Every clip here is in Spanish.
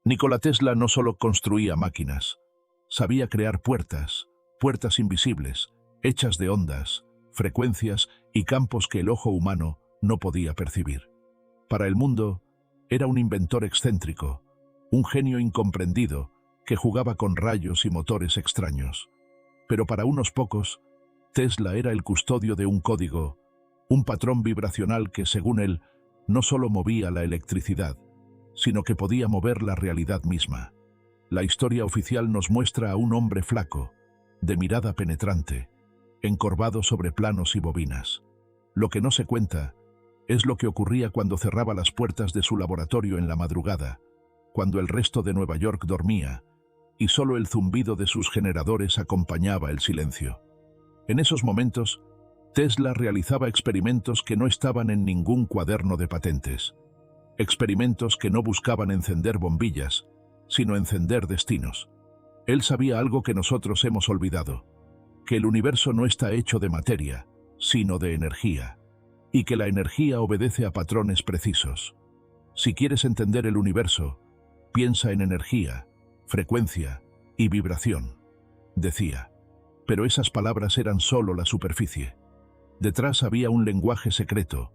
Nikola Tesla no solo construía máquinas, sabía crear puertas, puertas invisibles, hechas de ondas, frecuencias y campos que el ojo humano no podía percibir. Para el mundo, era un inventor excéntrico, un genio incomprendido que jugaba con rayos y motores extraños. Pero para unos pocos, Tesla era el custodio de un código, un patrón vibracional que, según él, no solo movía la electricidad, sino que podía mover la realidad misma. La historia oficial nos muestra a un hombre flaco, de mirada penetrante, encorvado sobre planos y bobinas. Lo que no se cuenta es lo que ocurría cuando cerraba las puertas de su laboratorio en la madrugada, cuando el resto de Nueva York dormía, y solo el zumbido de sus generadores acompañaba el silencio. En esos momentos, Tesla realizaba experimentos que no estaban en ningún cuaderno de patentes. Experimentos que no buscaban encender bombillas, sino encender destinos. Él sabía algo que nosotros hemos olvidado, que el universo no está hecho de materia, sino de energía, y que la energía obedece a patrones precisos. Si quieres entender el universo, piensa en energía, frecuencia y vibración, decía. Pero esas palabras eran solo la superficie. Detrás había un lenguaje secreto,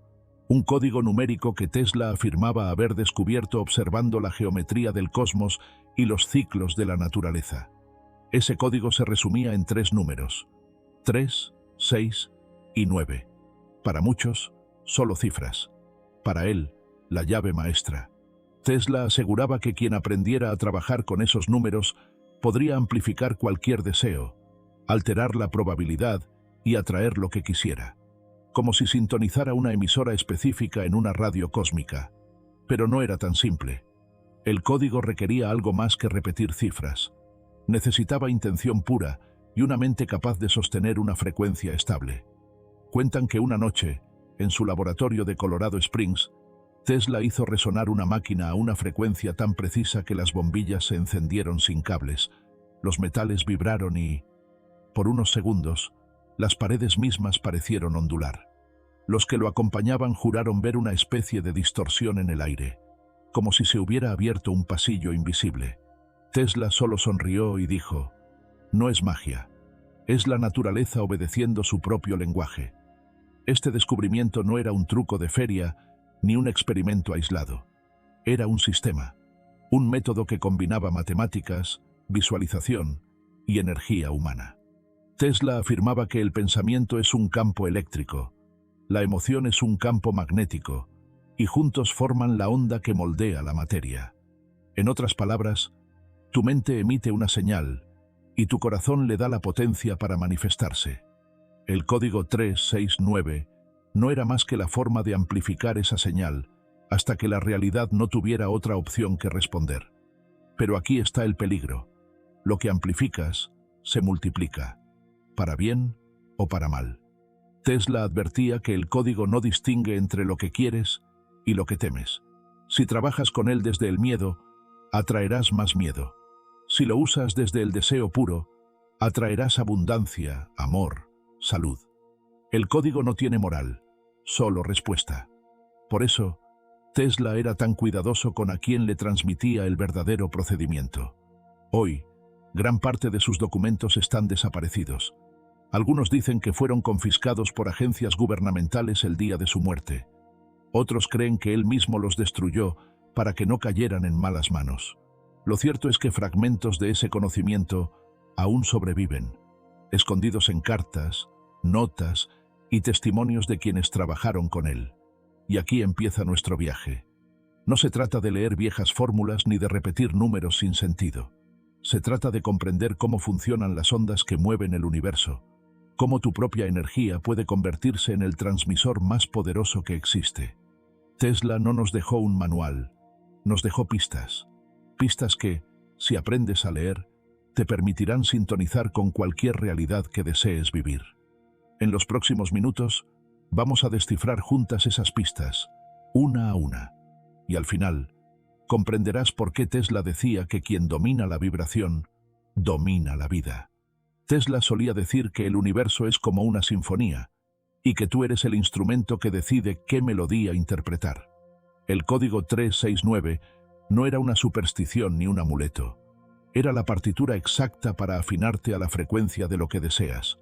un código numérico que Tesla afirmaba haber descubierto observando la geometría del cosmos y los ciclos de la naturaleza. Ese código se resumía en 3 números: 3, 6 y 9. Para muchos, solo cifras. Para él, la llave maestra. Tesla aseguraba que quien aprendiera a trabajar con esos números podría amplificar cualquier deseo, alterar la probabilidad y atraer lo que quisiera, como si sintonizara una emisora específica en una radio cósmica. Pero no era tan simple. El código requería algo más que repetir cifras. Necesitaba intención pura y una mente capaz de sostener una frecuencia estable. Cuentan que una noche, en su laboratorio de Colorado Springs, Tesla hizo resonar una máquina a una frecuencia tan precisa que las bombillas se encendieron sin cables, los metales vibraron y, por unos segundos, las paredes mismas parecieron ondular. Los que lo acompañaban juraron ver una especie de distorsión en el aire, como si se hubiera abierto un pasillo invisible. Tesla solo sonrió y dijo: «No es magia, es la naturaleza obedeciendo su propio lenguaje». Este descubrimiento no era un truco de feria ni un experimento aislado. Era un sistema, un método que combinaba matemáticas, visualización y energía humana. Tesla afirmaba que el pensamiento es un campo eléctrico, la emoción es un campo magnético, y juntos forman la onda que moldea la materia. En otras palabras, tu mente emite una señal, y tu corazón le da la potencia para manifestarse. El código 369 no era más que la forma de amplificar esa señal, hasta que la realidad no tuviera otra opción que responder. Pero aquí está el peligro. Lo que amplificas se multiplica, para bien o para mal. Tesla advertía que el código no distingue entre lo que quieres y lo que temes. Si trabajas con él desde el miedo, atraerás más miedo. Si lo usas desde el deseo puro, atraerás abundancia, amor, salud. El código no tiene moral, solo respuesta. Por eso, Tesla era tan cuidadoso con a quien le transmitía el verdadero procedimiento. Hoy, gran parte de sus documentos están desaparecidos. Algunos dicen que fueron confiscados por agencias gubernamentales el día de su muerte. Otros creen que él mismo los destruyó para que no cayeran en malas manos. Lo cierto es que fragmentos de ese conocimiento aún sobreviven, escondidos en cartas, notas y testimonios de quienes trabajaron con él. Y aquí empieza nuestro viaje. No se trata de leer viejas fórmulas ni de repetir números sin sentido. Se trata de comprender cómo funcionan las ondas que mueven el universo, cómo tu propia energía puede convertirse en el transmisor más poderoso que existe. Tesla no nos dejó un manual, nos dejó pistas. Pistas que, si aprendes a leer, te permitirán sintonizar con cualquier realidad que desees vivir. En los próximos minutos, vamos a descifrar juntas esas pistas, una a una. Y al final, comprenderás por qué Tesla decía que quien domina la vibración, domina la vida. Tesla solía decir que el universo es como una sinfonía, y que tú eres el instrumento que decide qué melodía interpretar. El código 369 No era una superstición ni un amuleto. Era la partitura exacta para afinarte a la frecuencia de lo que deseas.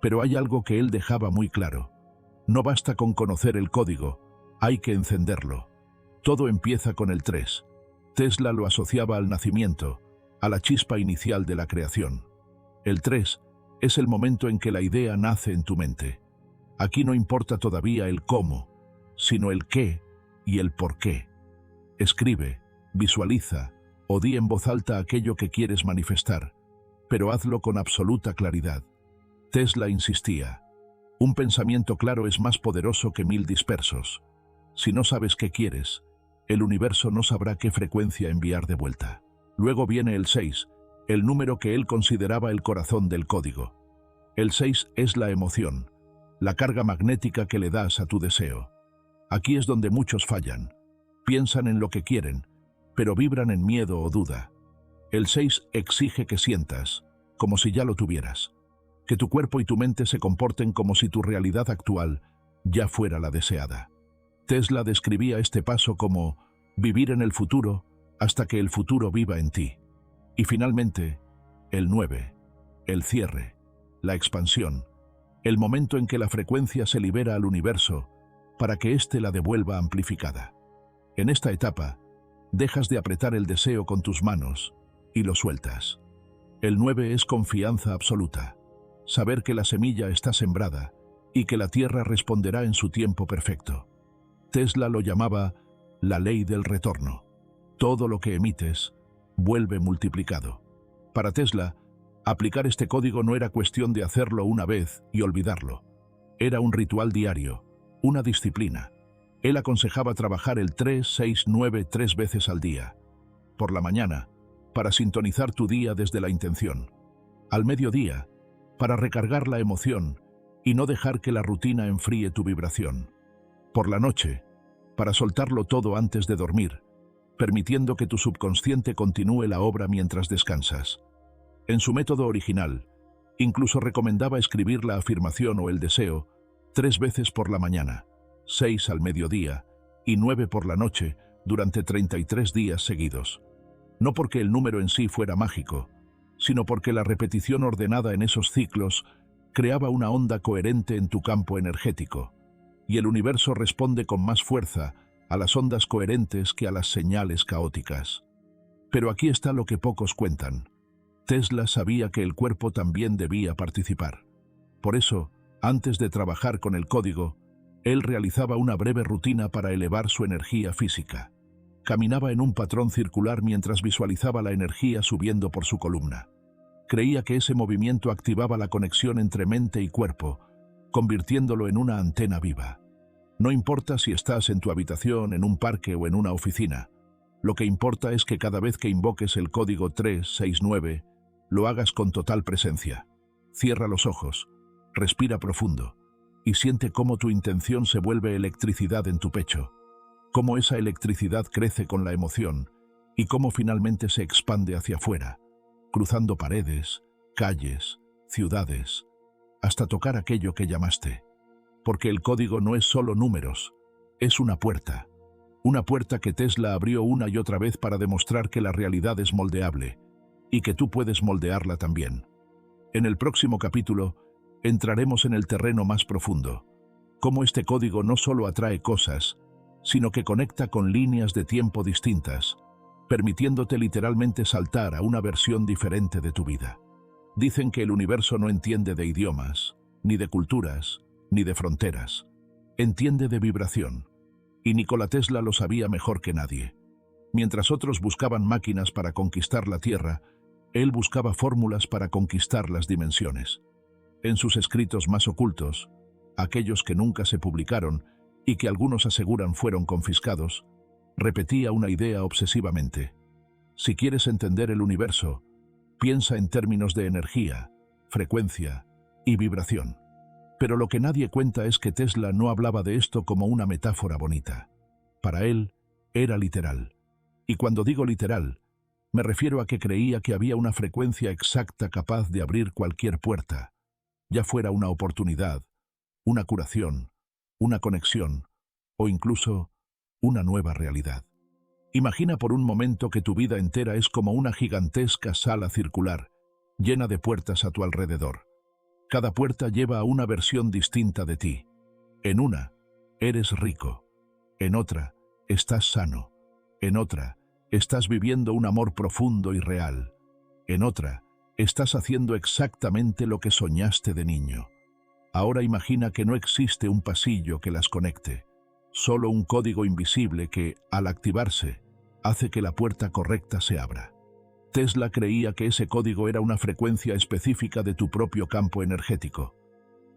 Pero hay algo que él dejaba muy claro. No basta con conocer el código, hay que encenderlo. Todo empieza con el 3. Tesla lo asociaba al nacimiento, a la chispa inicial de la creación. El 3 es el momento en que la idea nace en tu mente. Aquí no importa todavía el cómo, sino el qué y el por qué. Escribe, visualiza o di en voz alta aquello que quieres manifestar, pero hazlo con absoluta claridad. Tesla insistía: un pensamiento claro es más poderoso que 1000 dispersos. Si no sabes qué quieres, el universo no sabrá qué frecuencia enviar de vuelta. Luego viene el 6, el número que él consideraba el corazón del código. El 6 es la emoción, la carga magnética que le das a tu deseo. Aquí es donde muchos fallan. Piensan en lo que quieren, pero vibran en miedo o duda. El 6 exige que sientas, como si ya lo tuvieras. Que tu cuerpo y tu mente se comporten como si tu realidad actual ya fuera la deseada. Tesla describía este paso como vivir en el futuro hasta que el futuro viva en ti. Y finalmente, el 9, el cierre, la expansión, el momento en que la frecuencia se libera al universo para que éste la devuelva amplificada. En esta etapa, dejas de apretar el deseo con tus manos y lo sueltas. El 9 es confianza absoluta, saber que la semilla está sembrada y que la tierra responderá en su tiempo perfecto. Tesla lo llamaba la ley del retorno. Todo lo que emites vuelve multiplicado. Para Tesla, aplicar este código no era cuestión de hacerlo una vez y olvidarlo. Era un ritual diario, una disciplina. Él aconsejaba trabajar el 3, 6, 9 3 veces al día. Por la mañana, para sintonizar tu día desde la intención. Al mediodía, para recargar la emoción y no dejar que la rutina enfríe tu vibración. Por la noche, para soltarlo todo antes de dormir, permitiendo que tu subconsciente continúe la obra mientras descansas. En su método original, incluso recomendaba escribir la afirmación o el deseo 3 veces por la mañana, 6 al mediodía y 9 por la noche durante 33 días seguidos. No porque el número en sí fuera mágico, sino porque la repetición ordenada en esos ciclos creaba una onda coherente en tu campo energético, y el universo responde con más fuerza a las ondas coherentes que a las señales caóticas. Pero aquí está lo que pocos cuentan. Tesla sabía que el cuerpo también debía participar. Por eso, antes de trabajar con el código, él realizaba una breve rutina para elevar su energía física. Caminaba en un patrón circular mientras visualizaba la energía subiendo por su columna. Creía que ese movimiento activaba la conexión entre mente y cuerpo, convirtiéndolo en una antena viva. No importa si estás en tu habitación, en un parque o en una oficina. Lo que importa es que cada vez que invoques el código 369, lo hagas con total presencia. Cierra los ojos, respira profundo y siente cómo tu intención se vuelve electricidad en tu pecho, cómo esa electricidad crece con la emoción y cómo finalmente se expande hacia afuera, cruzando paredes, calles, ciudades, hasta tocar aquello que llamaste. Porque el código no es solo números, es una puerta que Tesla abrió una y otra vez para demostrar que la realidad es moldeable y que tú puedes moldearla también. En el próximo capítulo, entraremos en el terreno más profundo, cómo este código no solo atrae cosas, sino que conecta con líneas de tiempo distintas, permitiéndote literalmente saltar a una versión diferente de tu vida. Dicen que el universo no entiende de idiomas, ni de culturas, ni de fronteras. Entiende de vibración. Y Nikola Tesla lo sabía mejor que nadie. Mientras otros buscaban máquinas para conquistar la Tierra, él buscaba fórmulas para conquistar las dimensiones. En sus escritos más ocultos, aquellos que nunca se publicaron y que algunos aseguran fueron confiscados, repetía una idea obsesivamente. Si quieres entender el universo, piensa en términos de energía, frecuencia y vibración. Pero lo que nadie cuenta es que Tesla no hablaba de esto como una metáfora bonita. Para él, era literal. Y cuando digo literal, me refiero a que creía que había una frecuencia exacta capaz de abrir cualquier puerta, ya fuera una oportunidad, una curación, una conexión o incluso una nueva realidad. Imagina por un momento que tu vida entera es como una gigantesca sala circular, llena de puertas a tu alrededor. Cada puerta lleva a una versión distinta de ti. En una, eres rico. En otra, estás sano. En otra, estás viviendo un amor profundo y real. En otra, estás haciendo exactamente lo que soñaste de niño. Ahora imagina que no existe un pasillo que las conecte, solo un código invisible que, al activarse, hace que la puerta correcta se abra. Tesla creía que ese código era una frecuencia específica de tu propio campo energético.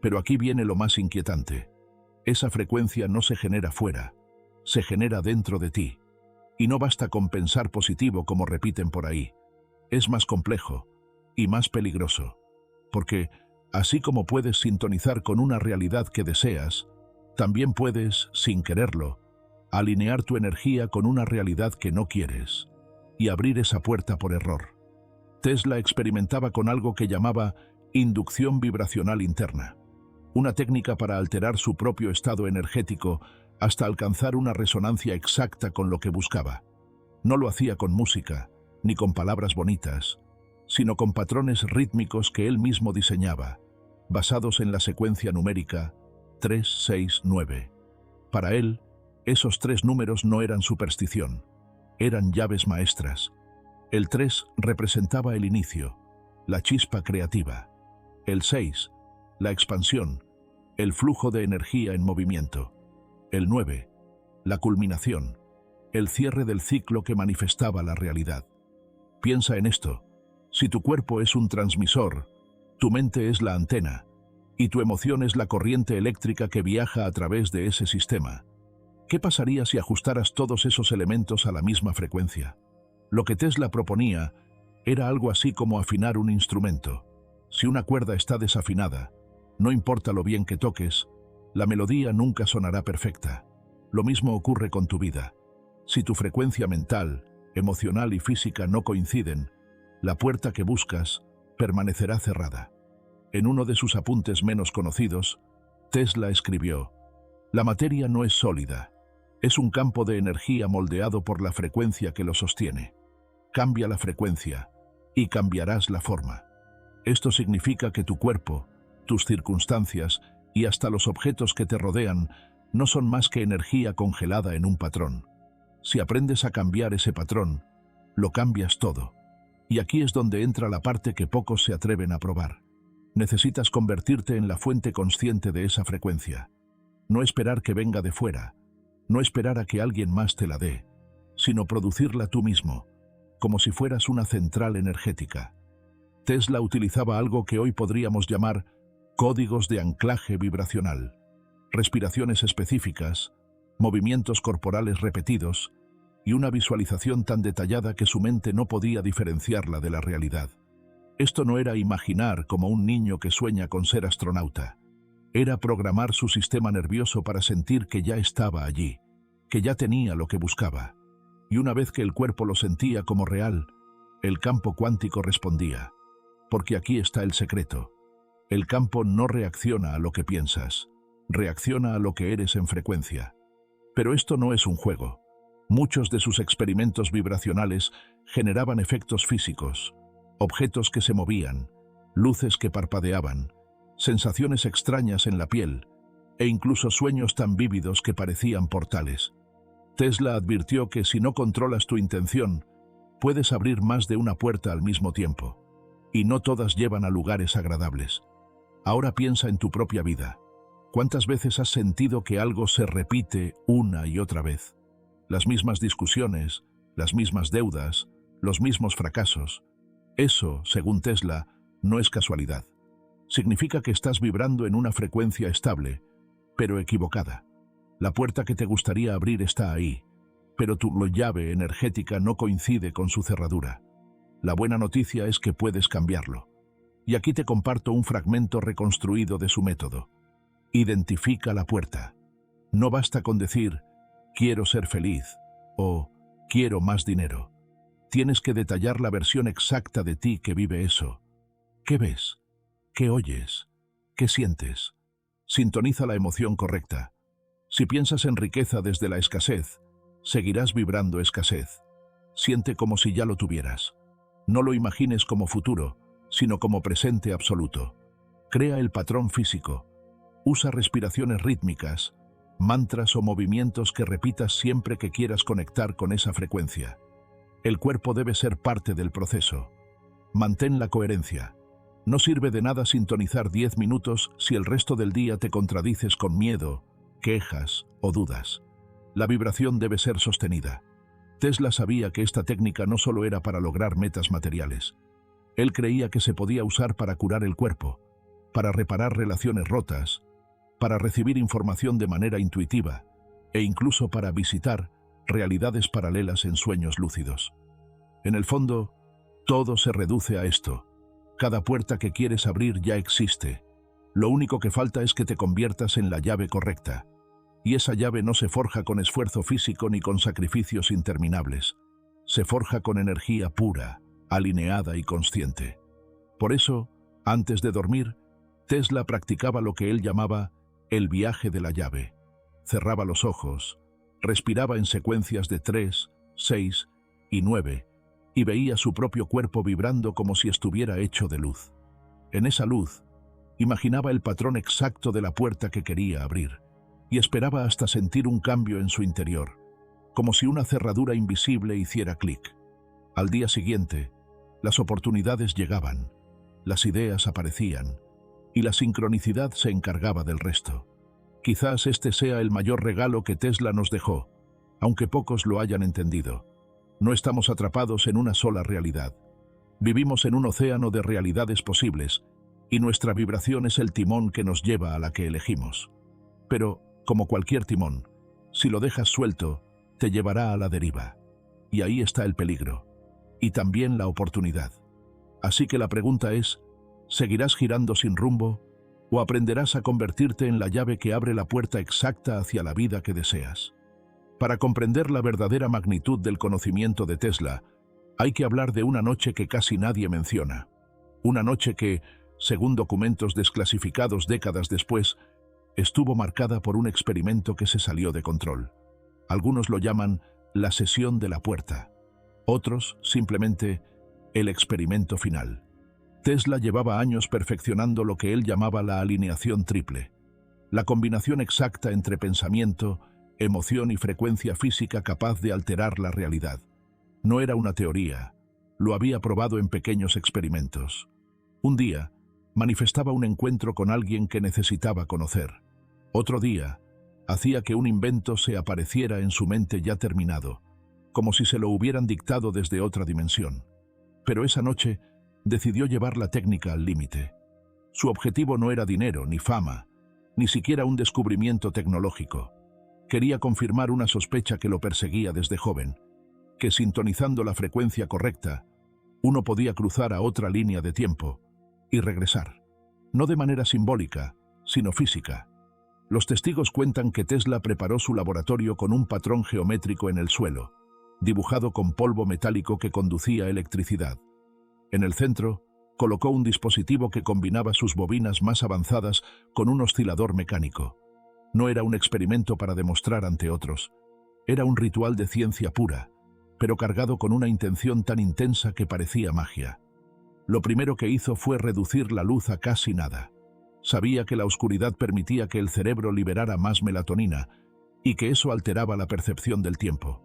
Pero aquí viene lo más inquietante. Esa frecuencia no se genera fuera, se genera dentro de ti. Y no basta con pensar positivo como repiten por ahí. Es más complejo y más peligroso, porque, así como puedes sintonizar con una realidad que deseas, también puedes, sin quererlo, alinear tu energía con una realidad que no quieres y abrir esa puerta por error. Tesla experimentaba con algo que llamaba inducción vibracional interna, una técnica para alterar su propio estado energético hasta alcanzar una resonancia exacta con lo que buscaba. No lo hacía con música, ni con palabras bonitas, sino con patrones rítmicos que él mismo diseñaba, basados en la secuencia numérica 369. Para él, esos 3 números no eran superstición, eran llaves maestras. El 3 representaba el inicio, la chispa creativa. El 6, la expansión, el flujo de energía en movimiento. El 9, la culminación, el cierre del ciclo que manifestaba la realidad. Piensa en esto. Si tu cuerpo es un transmisor, tu mente es la antena, y tu emoción es la corriente eléctrica que viaja a través de ese sistema. ¿Qué pasaría si ajustaras todos esos elementos a la misma frecuencia? Lo que Tesla proponía era algo así como afinar un instrumento. Si una cuerda está desafinada, no importa lo bien que toques, la melodía nunca sonará perfecta. Lo mismo ocurre con tu vida. Si tu frecuencia mental, emocional y física no coinciden, la puerta que buscas permanecerá cerrada. En uno de sus apuntes menos conocidos, Tesla escribió: «La materia no es sólida, es un campo de energía moldeado por la frecuencia que lo sostiene. Cambia la frecuencia y cambiarás la forma». Esto significa que tu cuerpo, tus circunstancias y hasta los objetos que te rodean no son más que energía congelada en un patrón. Si aprendes a cambiar ese patrón, lo cambias todo. Y aquí es donde entra la parte que pocos se atreven a probar. Necesitas convertirte en la fuente consciente de esa frecuencia. No esperar que venga de fuera, no esperar a que alguien más te la dé, sino producirla tú mismo, como si fueras una central energética. Tesla utilizaba algo que hoy podríamos llamar códigos de anclaje vibracional, respiraciones específicas, movimientos corporales repetidos y una visualización tan detallada que su mente no podía diferenciarla de la realidad. Esto no era imaginar como un niño que sueña con ser astronauta. Era programar su sistema nervioso para sentir que ya estaba allí, que ya tenía lo que buscaba. Y una vez que el cuerpo lo sentía como real, el campo cuántico respondía. Porque aquí está el secreto. El campo no reacciona a lo que piensas, reacciona a lo que eres en frecuencia. Pero esto no es un juego. Muchos de sus experimentos vibracionales generaban efectos físicos, objetos que se movían, luces que parpadeaban, sensaciones extrañas en la piel e incluso sueños tan vívidos que parecían portales. Tesla advirtió que si no controlas tu intención, puedes abrir más de una puerta al mismo tiempo, y no todas llevan a lugares agradables. Ahora piensa en tu propia vida. ¿Cuántas veces has sentido que algo se repite una y otra vez? Las mismas discusiones, las mismas deudas, los mismos fracasos. Eso, según Tesla, no es casualidad. Significa que estás vibrando en una frecuencia estable, pero equivocada. La puerta que te gustaría abrir está ahí, pero tu llave energética no coincide con su cerradura. La buena noticia es que puedes cambiarlo. Y aquí te comparto un fragmento reconstruido de su método. Identifica la puerta. No basta con decir, quiero ser feliz, o quiero más dinero. Tienes que detallar la versión exacta de ti que vive eso. ¿Qué ves? ¿Qué oyes? ¿Qué sientes? Sintoniza la emoción correcta. Si piensas en riqueza desde la escasez, Seguirás vibrando escasez. Siente como si ya lo tuvieras. No lo imagines como futuro, sino como presente absoluto. Crea el patrón físico. Usa respiraciones rítmicas, mantras o movimientos que repitas siempre que quieras conectar con esa frecuencia. El cuerpo debe ser parte del proceso. Mantén la coherencia. No sirve de nada sintonizar 10 minutos si el resto del día te contradices con miedo, quejas o dudas. La vibración debe ser sostenida. Tesla sabía que esta técnica no solo era para lograr metas materiales. Él creía que se podía usar para curar el cuerpo, para reparar relaciones rotas, para recibir información de manera intuitiva e incluso para visitar realidades paralelas en sueños lúcidos. En el fondo, todo se reduce a esto. Cada puerta que quieres abrir ya existe. Lo único que falta es que te conviertas en la llave correcta. Y esa llave no se forja con esfuerzo físico ni con sacrificios interminables. Se forja con energía pura, alineada y consciente. Por eso, antes de dormir, Tesla practicaba lo que él llamaba el viaje de la llave. Cerraba los ojos, respiraba en secuencias de 3, 6 y 9 y veía su propio cuerpo vibrando como si estuviera hecho de luz. En esa luz, imaginaba el patrón exacto de la puerta que quería abrir y esperaba hasta sentir un cambio en su interior, como si una cerradura invisible hiciera clic. Al día siguiente, las oportunidades llegaban, las ideas aparecían y la sincronicidad se encargaba del resto. Quizás este sea el mayor regalo que Tesla nos dejó, aunque pocos lo hayan entendido. No estamos atrapados en una sola realidad. Vivimos en un océano de realidades posibles y nuestra vibración es el timón que nos lleva a la que elegimos. Pero, como cualquier timón, si lo dejas suelto, te llevará a la deriva. Y ahí está el peligro. Y también la oportunidad. Así que la pregunta es, ¿seguirás girando sin rumbo o aprenderás a convertirte en la llave que abre la puerta exacta hacia la vida que deseas? Para comprender la verdadera magnitud del conocimiento de Tesla, hay que hablar de una noche que casi nadie menciona. Una noche que, según documentos desclasificados décadas después, estuvo marcada por un experimento que se salió de control. Algunos lo llaman la sesión de la puerta. Otros, simplemente, el experimento final. Tesla llevaba años perfeccionando lo que él llamaba la alineación triple, la combinación exacta entre pensamiento, emoción y frecuencia física capaz de alterar la realidad. No era una teoría, lo había probado en pequeños experimentos. Un día, manifestaba un encuentro con alguien que necesitaba conocer. Otro día, hacía que un invento se apareciera en su mente ya terminado, como si se lo hubieran dictado desde otra dimensión. Pero esa noche, decidió llevar la técnica al límite. Su objetivo no era dinero, ni fama, ni siquiera un descubrimiento tecnológico. Quería confirmar una sospecha que lo perseguía desde joven, que sintonizando la frecuencia correcta, uno podía cruzar a otra línea de tiempo y regresar. No de manera simbólica, sino física. Los testigos cuentan que Tesla preparó su laboratorio con un patrón geométrico en el suelo, dibujado con polvo metálico que conducía electricidad. En el centro, colocó un dispositivo que combinaba sus bobinas más avanzadas con un oscilador mecánico. No era un experimento para demostrar ante otros. Era un ritual de ciencia pura, pero cargado con una intención tan intensa que parecía magia. Lo primero que hizo fue reducir la luz a casi nada. Sabía que la oscuridad permitía que el cerebro liberara más melatonina y que eso alteraba la percepción del tiempo.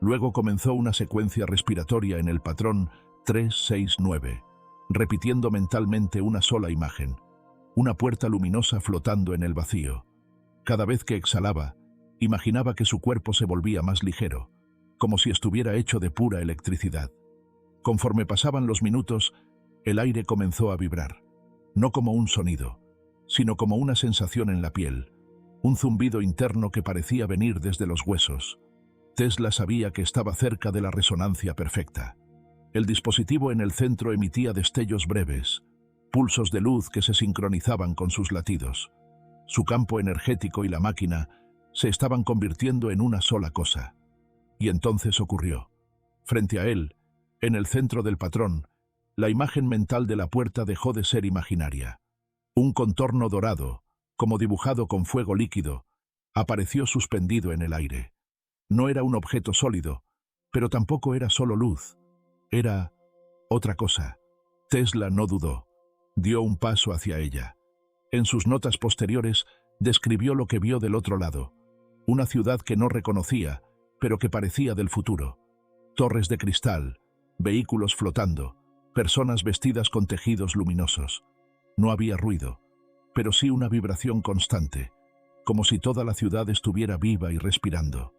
Luego comenzó una secuencia respiratoria en el patrón 3-6-9, repitiendo mentalmente una sola imagen, una puerta luminosa flotando en el vacío. Cada vez que exhalaba, imaginaba que su cuerpo se volvía más ligero, como si estuviera hecho de pura electricidad. Conforme pasaban los minutos, el aire comenzó a vibrar, no como un sonido, sino como una sensación en la piel, un zumbido interno que parecía venir desde los huesos. Tesla sabía que estaba cerca de la resonancia perfecta. El dispositivo en el centro emitía destellos breves, pulsos de luz que se sincronizaban con sus latidos. Su campo energético y la máquina se estaban convirtiendo en una sola cosa. Y entonces ocurrió. Frente a él, en el centro del patrón, la imagen mental de la puerta dejó de ser imaginaria. Un contorno dorado, como dibujado con fuego líquido, apareció suspendido en el aire. No era un objeto sólido, pero tampoco era solo luz. Era otra cosa. Tesla no dudó. Dio un paso hacia ella. En sus notas posteriores describió lo que vio del otro lado. Una ciudad que no reconocía, pero que parecía del futuro. Torres de cristal, vehículos flotando, personas vestidas con tejidos luminosos. No había ruido, pero sí una vibración constante, como si toda la ciudad estuviera viva y respirando.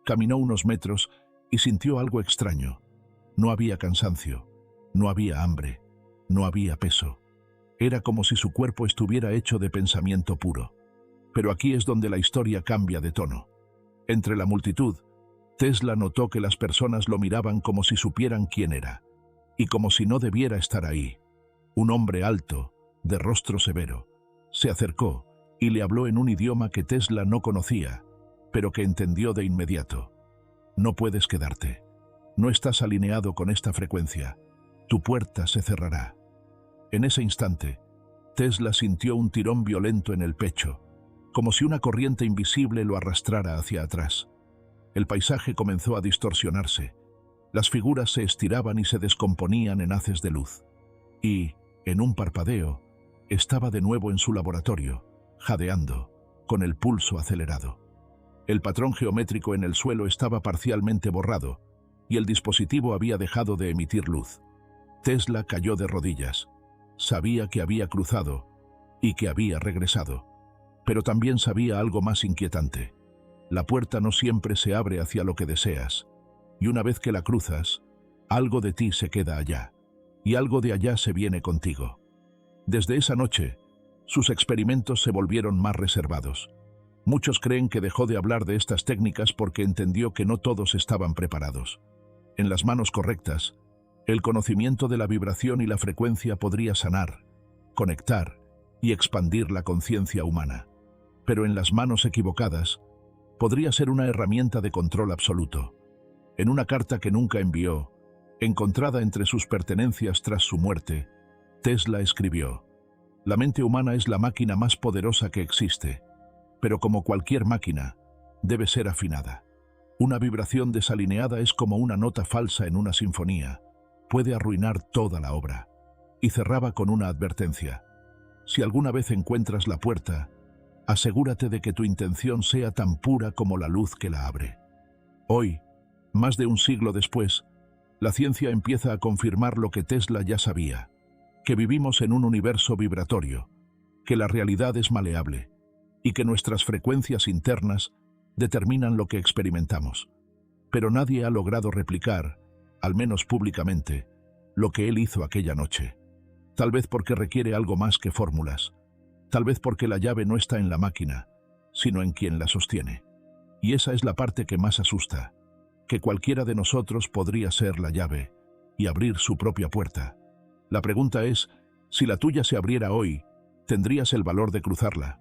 Caminó unos metros y sintió algo extraño. No había cansancio, no había hambre, no había peso. Era como si su cuerpo estuviera hecho de pensamiento puro. Pero aquí es donde la historia cambia de tono. Entre la multitud, Tesla notó que las personas lo miraban como si supieran quién era, y como si no debiera estar ahí. Un hombre alto, de rostro severo, se acercó y le habló en un idioma que Tesla no conocía, pero que entendió de inmediato. No puedes quedarte. No estás alineado con esta frecuencia. Tu puerta se cerrará. En ese instante, Tesla sintió un tirón violento en el pecho, como si una corriente invisible lo arrastrara hacia atrás. El paisaje comenzó a distorsionarse. Las figuras se estiraban y se descomponían en haces de luz. Y, en un parpadeo, estaba de nuevo en su laboratorio, jadeando, con el pulso acelerado. El patrón geométrico en el suelo estaba parcialmente borrado, y el dispositivo había dejado de emitir luz. Tesla cayó de rodillas. Sabía que había cruzado y que había regresado, pero también sabía algo más inquietante. La puerta no siempre se abre hacia lo que deseas, y una vez que la cruzas, algo de ti se queda allá, y algo de allá se viene contigo. Desde esa noche, sus experimentos se volvieron más reservados. Muchos creen que dejó de hablar de estas técnicas porque entendió que no todos estaban preparados. En las manos correctas, el conocimiento de la vibración y la frecuencia podría sanar, conectar y expandir la conciencia humana. Pero en las manos equivocadas, podría ser una herramienta de control absoluto. En una carta que nunca envió, encontrada entre sus pertenencias tras su muerte, Tesla escribió: «La mente humana es la máquina más poderosa que existe, pero como cualquier máquina, debe ser afinada. Una vibración desalineada es como una nota falsa en una sinfonía. Puede arruinar toda la obra». Y cerraba con una advertencia: «Si alguna vez encuentras la puerta, asegúrate de que tu intención sea tan pura como la luz que la abre». Hoy, más de un siglo después, la ciencia empieza a confirmar lo que Tesla ya sabía: que vivimos en un universo vibratorio, que la realidad es maleable y que nuestras frecuencias internas determinan lo que experimentamos. Pero nadie ha logrado replicar, al menos públicamente, lo que él hizo aquella noche. Tal vez porque requiere algo más que fórmulas. Tal vez porque la llave no está en la máquina, sino en quien la sostiene. Y esa es la parte que más asusta, que cualquiera de nosotros podría ser la llave y abrir su propia puerta. La pregunta es, si la tuya se abriera hoy, ¿tendrías el valor de cruzarla?